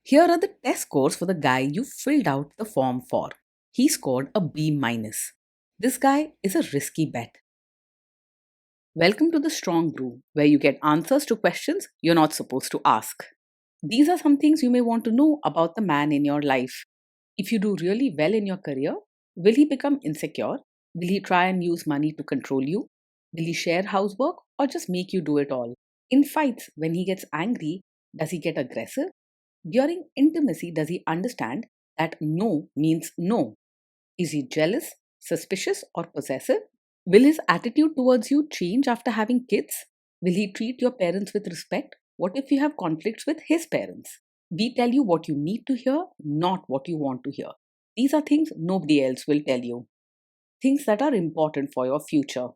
Here are the test scores for the guy you filled out the form for. He scored a B minus. This guy is a risky bet. Welcome to the Strong Brew, where you get answers to questions you're not supposed to ask. These are some things you may want to know about the man in your life. If you do really well in your career, will he become insecure? Will he try and use money to control you? Will he share housework or just make you do it all? In fights, when he gets angry, does he get aggressive? During intimacy, does he understand that no means no? Is he jealous, suspicious, or possessive? Will his attitude towards you change after having kids? Will he treat your parents with respect? What if you have conflicts with his parents? We tell you what you need to hear, not what you want to hear. These are things nobody else will tell you. Things that are important for your future.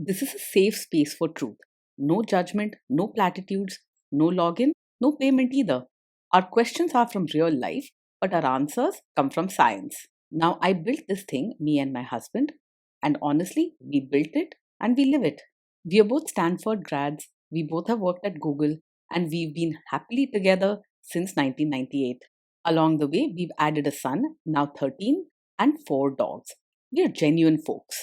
This is a safe space for truth. No judgment, no platitudes, no login, no payment either. Our questions are from real life, but our answers come from science. Now, I built this thing, me and my husband, and honestly, we built it and we live it. We are both Stanford grads, we both have worked at Google, and we've been happily together since 1998. Along the way, we've added a son, now 13, and 4 dogs. We are genuine folks.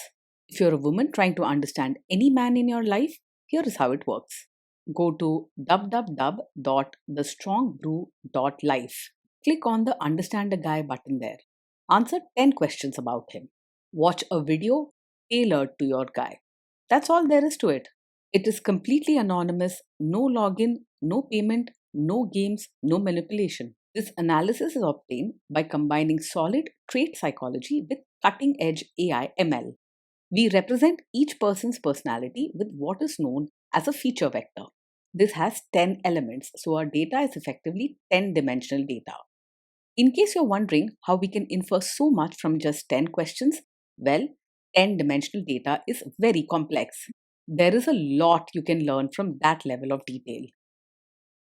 If you're a woman trying to understand any man in your life, here is how it works. Go to www.thestrongbrew.life. Click on the Understand a Guy button there. Answer 10 questions about him. Watch a video tailored to your guy. That's all there is to it. It is completely anonymous, no login, no payment, no games, no manipulation. This analysis is obtained by combining solid trait psychology with cutting edge AI ML. We represent each person's personality with what is known as a feature vector. This has 10 elements, so our data is effectively 10 dimensional data. In case you're wondering how we can infer so much from just 10 questions, well, 10 dimensional data is very complex. There is a lot you can learn from that level of detail.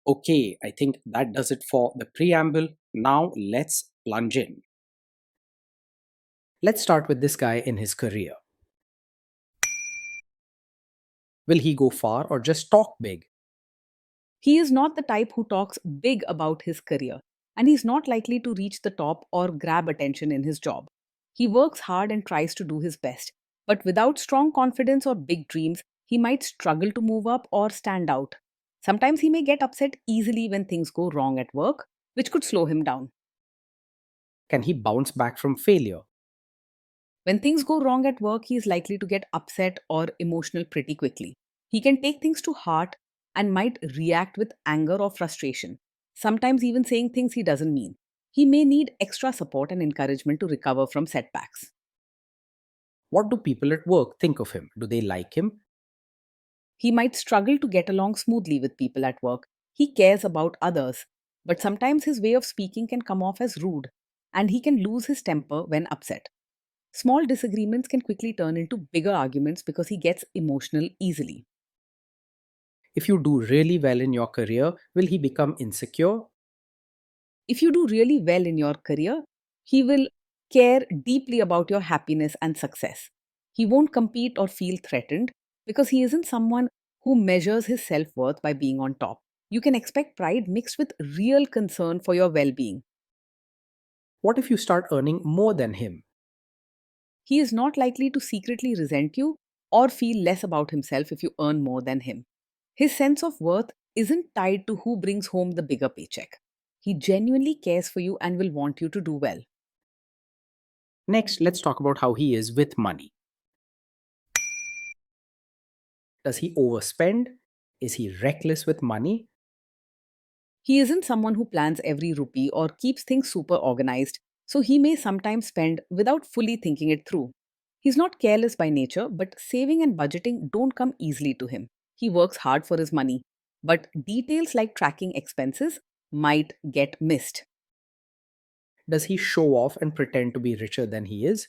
Okay, I think that does it for the preamble. Now let's plunge in. Let's start with this guy in his career. Will he go far or just talk big? He is not the type who talks big about his career, and he's not likely to reach the top or grab attention in his job. He works hard and tries to do his best, but without strong confidence or big dreams, he might struggle to move up or stand out. Sometimes he may get upset easily when things go wrong at work, which could slow him down. Can he bounce back from failure? When things go wrong at work, he is likely to get upset or emotional pretty quickly. He can take things to heart and might react with anger or frustration, sometimes even saying things he doesn't mean. He may need extra support and encouragement to recover from setbacks. What do people at work think of him? Do they like him? He might struggle to get along smoothly with people at work. He cares about others, but sometimes his way of speaking can come off as rude, and he can lose his temper when upset. Small disagreements can quickly turn into bigger arguments because he gets emotional easily. If you do really well in your career, will he become insecure? If you do really well in your career, he will care deeply about your happiness and success. He won't compete or feel threatened because he isn't someone who measures his self worth by being on top. You can expect pride mixed with real concern for your well being. What if you start earning more than him? He is not likely to secretly resent you or feel less about himself if you earn more than him. His sense of worth isn't tied to who brings home the bigger paycheck. He genuinely cares for you and will want you to do well. Next, let's talk about how he is with money. Does he overspend? Is he reckless with money? He isn't someone who plans every rupee or keeps things super organized, so he may sometimes spend without fully thinking it through. He's not careless by nature, but saving and budgeting don't come easily to him. He works hard for his money, but details like tracking expenses might get missed. Does he show off and pretend to be richer than he is?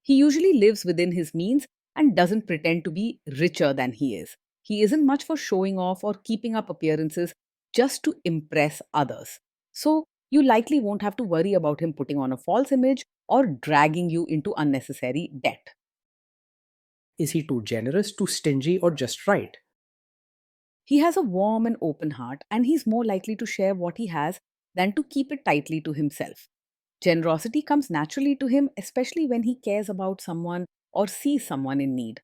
He usually lives within his means and doesn't pretend to be richer than he is. He isn't much for showing off or keeping up appearances just to impress others. So, you likely won't have to worry about him putting on a false image or dragging you into unnecessary debt. Is he too generous, too stingy, or just right? He has a warm and open heart, and he's more likely to share what he has than to keep it tightly to himself. Generosity comes naturally to him, especially when he cares about someone or sees someone in need.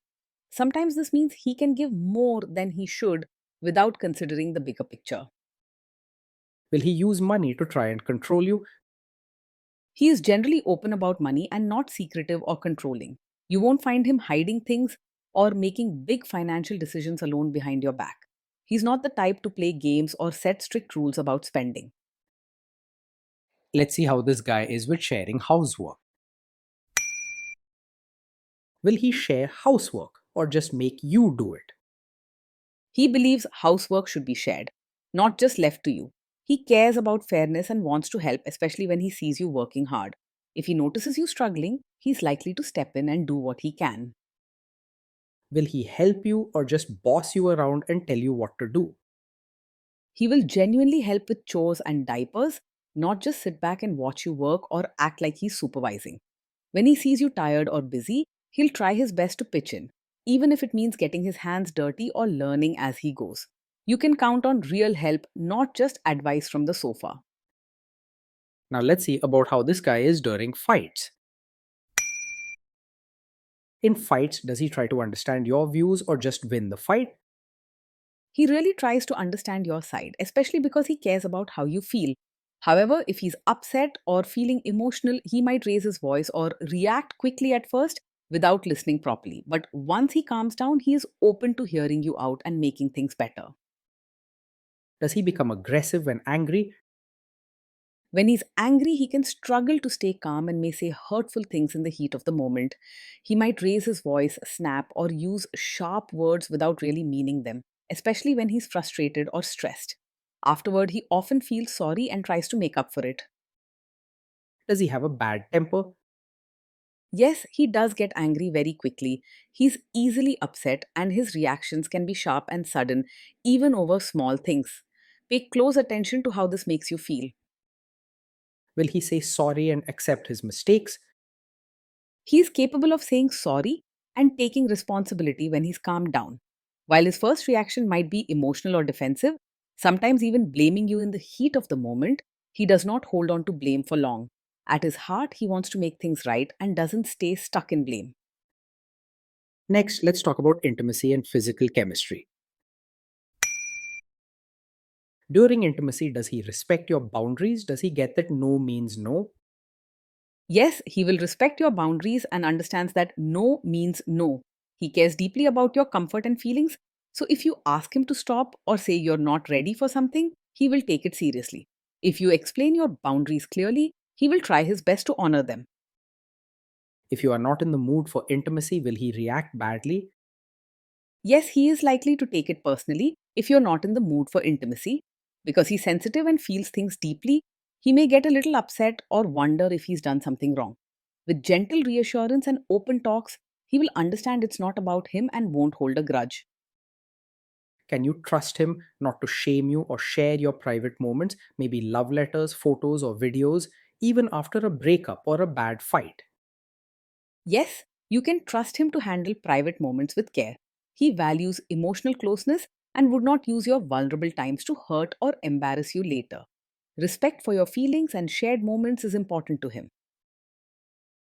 Sometimes this means he can give more than he should without considering the bigger picture. Will he use money to try and control you? He is generally open about money and not secretive or controlling. You won't find him hiding things or making big financial decisions alone behind your back. He's not the type to play games or set strict rules about spending. Let's see how this guy is with sharing housework. Will he share housework or just make you do it? He believes housework should be shared, not just left to you. He cares about fairness and wants to help, especially when he sees you working hard. If he notices you struggling, he's likely to step in and do what he can. Will he help you or just boss you around and tell you what to do? He will genuinely help with chores and diapers, not just sit back and watch you work or act like he's supervising. When he sees you tired or busy, he'll try his best to pitch in, even if it means getting his hands dirty or learning as he goes. You can count on real help, not just advice from the sofa. Now let's see about how this guy is during fights. In fights, does he try to understand your views or just win the fight? He really tries to understand your side, especially because he cares about how you feel. However, if he's upset or feeling emotional, he might raise his voice or react quickly at first without listening properly. But once he calms down, he is open to hearing you out and making things better. Does he become aggressive when angry? When he's angry, he can struggle to stay calm and may say hurtful things in the heat of the moment. He might raise his voice, snap, or use sharp words without really meaning them, especially when he's frustrated or stressed. Afterward, he often feels sorry and tries to make up for it. Does he have a bad temper? Yes, he does get angry very quickly. He's easily upset, and his reactions can be sharp and sudden, even over small things. Pay close attention to how this makes you feel. Will he say sorry and accept his mistakes? He is capable of saying sorry and taking responsibility when he's calmed down. While his first reaction might be emotional or defensive, sometimes even blaming you in the heat of the moment, he does not hold on to blame for long. At his heart, he wants to make things right and doesn't stay stuck in blame. Next, let's talk about intimacy and physical chemistry. During intimacy, does he respect your boundaries? Does he get that no means no? Yes, he will respect your boundaries and understands that no means no. He cares deeply about your comfort and feelings. So if you ask him to stop or say you're not ready for something, he will take it seriously. If you explain your boundaries clearly, he will try his best to honor them. If you are not in the mood for intimacy, will he react badly? Yes, he is likely to take it personally if you're not in the mood for intimacy. Because he's sensitive and feels things deeply, he may get a little upset or wonder if he's done something wrong. With gentle reassurance and open talks, he will understand it's not about him and won't hold a grudge. Can you trust him not to shame you or share your private moments, maybe love letters, photos, or videos, even after a breakup or a bad fight? Yes, you can trust him to handle private moments with care. He values emotional closeness and would not use your vulnerable times to hurt or embarrass you later. Respect for your feelings and shared moments is important to him.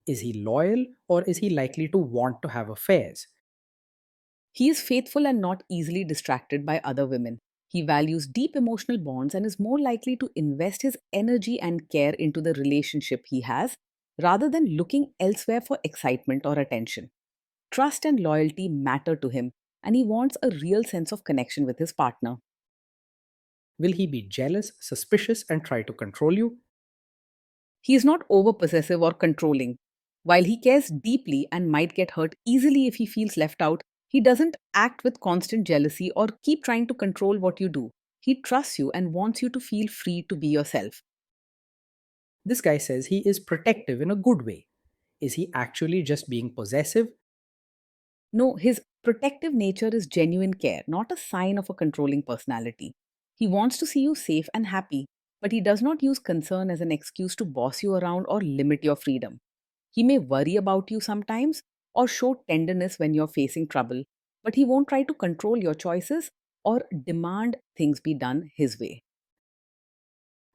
Is he loyal or is he likely to want to have affairs? He is faithful and not easily distracted by other women. He values deep emotional bonds and is more likely to invest his energy and care into the relationship he has rather than looking elsewhere for excitement or attention. Trust and loyalty matter to him, and he wants a real sense of connection with his partner. Will he be jealous, suspicious, and try to control you? He is not over possessive or controlling. While he cares deeply and might get hurt easily if he feels left out, he doesn't act with constant jealousy or keep trying to control what you do. He trusts you and wants you to feel free to be yourself. This guy says he is protective in a good way. Is he actually just being possessive? No, his protective nature is genuine care, not a sign of a controlling personality. He wants to see you safe and happy, but he does not use concern as an excuse to boss you around or limit your freedom. He may worry about you sometimes or show tenderness when you're facing trouble, but he won't try to control your choices or demand things be done his way.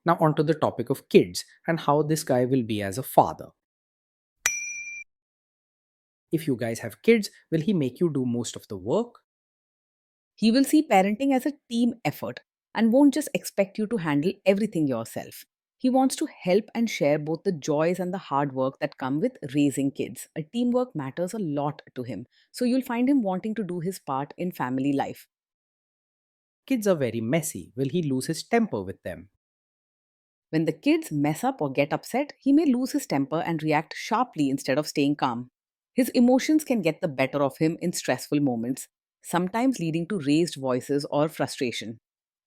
Now, onto the topic of kids and how this guy will be as a father. If you guys have kids, will he make you do most of the work? He will see parenting as a team effort and won't just expect you to handle everything yourself. He wants to help and share both the joys and the hard work that come with raising kids. A teamwork matters a lot to him, so you'll find him wanting to do his part in family life. Kids are very messy. Will he lose his temper with them? When the kids mess up or get upset, he may lose his temper and react sharply instead of staying calm. His emotions can get the better of him in stressful moments, sometimes leading to raised voices or frustration.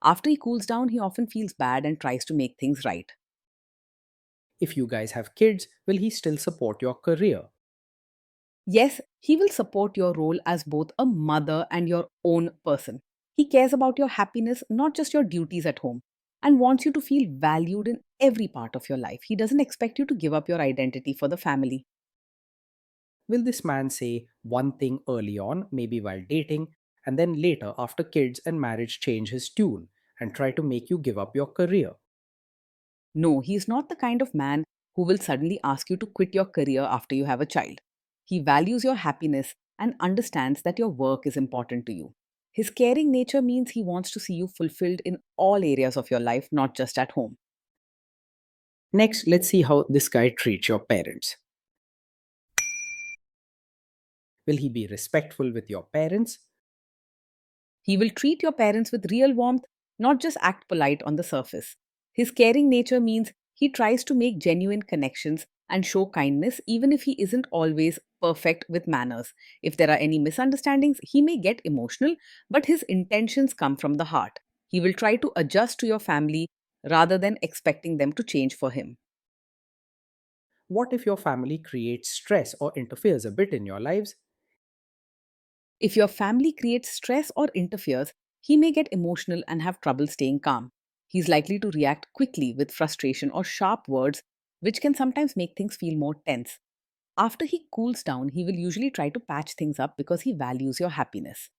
After he cools down, he often feels bad and tries to make things right. If you guys have kids, will he still support your career? Yes, he will support your role as both a mother and your own person. He cares about your happiness, not just your duties at home, and wants you to feel valued in every part of your life. He doesn't expect you to give up your identity for the family. Will this man say one thing early on, maybe while dating, and then later, after kids and marriage, change his tune and try to make you give up your career? No, he is not the kind of man who will suddenly ask you to quit your career after you have a child. He values your happiness and understands that your work is important to you. His caring nature means he wants to see you fulfilled in all areas of your life, not just at home. Next, let's see how this guy treats your parents. Will he be respectful with your parents? He will treat your parents with real warmth, not just act polite on the surface. His caring nature means he tries to make genuine connections and show kindness even if he isn't always perfect with manners. If there are any misunderstandings, he may get emotional, but his intentions come from the heart. He will try to adjust to your family rather than expecting them to change for him. What if your family creates stress or interferes a bit in your lives? If your family creates stress or interferes, he may get emotional and have trouble staying calm. He's likely to react quickly with frustration or sharp words, which can sometimes make things feel more tense. After he cools down, he will usually try to patch things up because he values your happiness.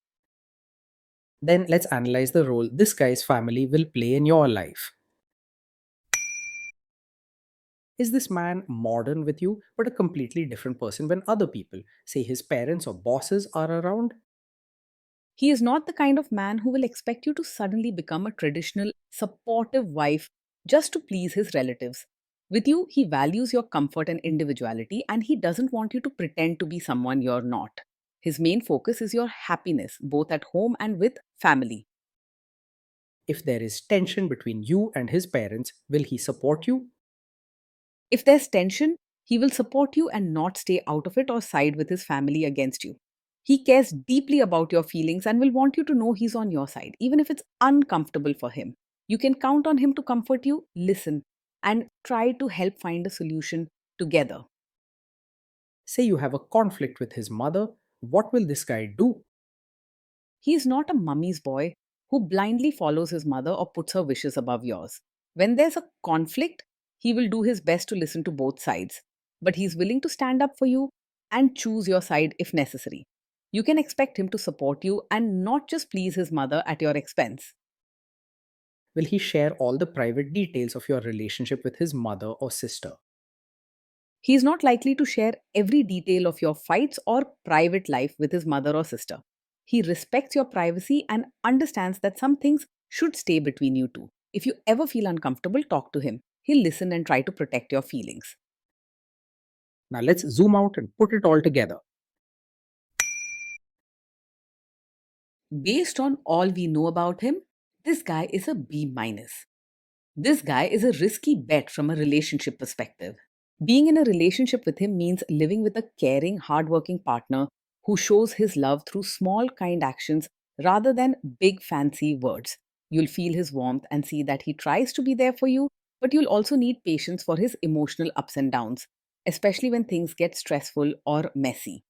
Then let's analyze the role this guy's family will play in your life. Is this man modern with you, but a completely different person when other people, say his parents or bosses, are around? He is not the kind of man who will expect you to suddenly become a traditional, supportive wife just to please his relatives. With you, he values your comfort and individuality, and he doesn't want you to pretend to be someone you're not. His main focus is your happiness, both at home and with family. If there is tension between you and his parents, will he support you? If there's tension, he will support you and not stay out of it or side with his family against you. He cares deeply about your feelings and will want you to know he's on your side, even if it's uncomfortable for him. You can count on him to comfort you, listen, and try to help find a solution together. Say you have a conflict with his mother, what will this guy do? He is not a mummy's boy who blindly follows his mother or puts her wishes above yours. When there's a conflict, he will do his best to listen to both sides, but he's willing to stand up for you and choose your side if necessary. You can expect him to support you and not just please his mother at your expense. Will he share all the private details of your relationship with his mother or sister? He is not likely to share every detail of your fights or private life with his mother or sister. He respects your privacy and understands that some things should stay between you two. If you ever feel uncomfortable, talk to him. He'll listen and try to protect your feelings. Now let's zoom out and put it all together. Based on all we know about him, this guy is a B minus. This guy is a risky bet from a relationship perspective. Being in a relationship with him means living with a caring, hardworking partner who shows his love through small, kind actions rather than big, fancy words. You'll feel his warmth and see that he tries to be there for you, but you'll also need patience for his emotional ups and downs, especially when things get stressful or messy.